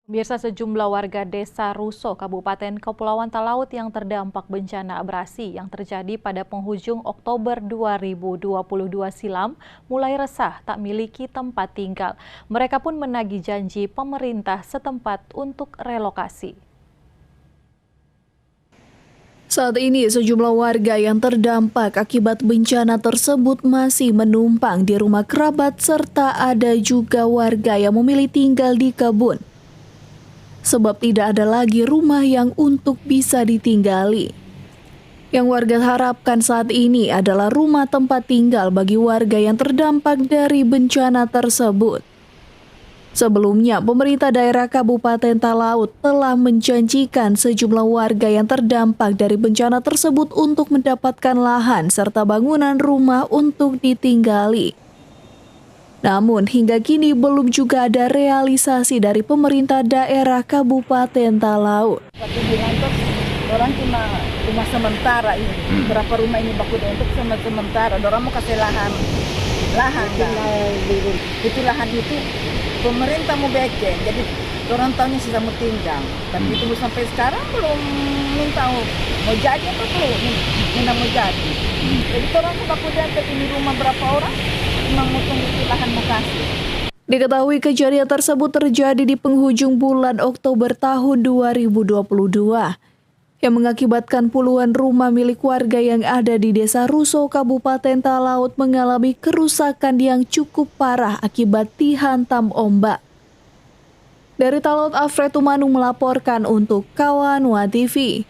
Pemirsa, sejumlah warga desa Ruso, Kabupaten Kepulauan Talaut yang terdampak bencana abrasi yang terjadi pada penghujung Oktober 2022 silam mulai resah tak miliki tempat tinggal. Mereka pun menagih janji pemerintah setempat untuk relokasi. Saat ini sejumlah warga yang terdampak akibat bencana tersebut masih menumpang di rumah kerabat serta ada juga warga yang memilih tinggal di kebun. Sebab tidak ada lagi rumah yang untuk bisa ditinggali. Yang warga harapkan saat ini adalah rumah tempat tinggal bagi warga yang terdampak dari bencana tersebut. Sebelumnya, pemerintah daerah Kabupaten Talaut telah menjanjikan sejumlah warga yang terdampak dari bencana tersebut untuk mendapatkan lahan serta bangunan rumah untuk ditinggali. Namun hingga kini belum juga ada realisasi dari pemerintah daerah Kabupaten Talaut. Orang cuma rumah sementara ini, berapa rumah ini baku untuk sementara. Orang mau kasih lahan itu lahan itu pemerintah mau bikin, jadi orang tahunya sisa mau tinggal. Tapi itu sampai sekarang belum minta mau jadi apa belum, minta mau jadi. Jadi orang baku ini rumah berapa orang? Memang mau tunggu lahan mau kasih. Diketahui kejadian tersebut terjadi di penghujung bulan Oktober tahun 2022 yang mengakibatkan puluhan rumah milik warga yang ada di Desa Ruso, Kabupaten Talaut mengalami kerusakan yang cukup parah akibat dihantam ombak. Dari Talaut, Afred Tumanung melaporkan untuk Kawanwa TV.